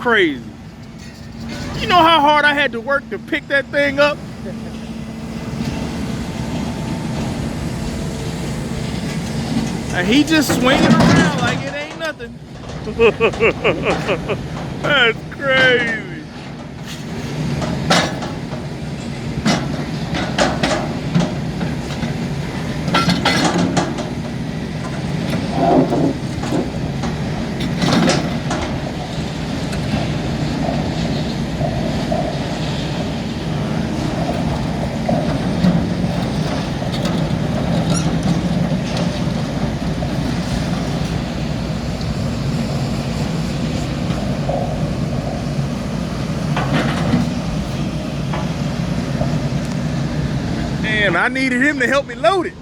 crazy. You know how hard I had to work to pick that thing up? And he just swinging around like it ain't nothing. That's crazy. Damn, I needed him to help me load it.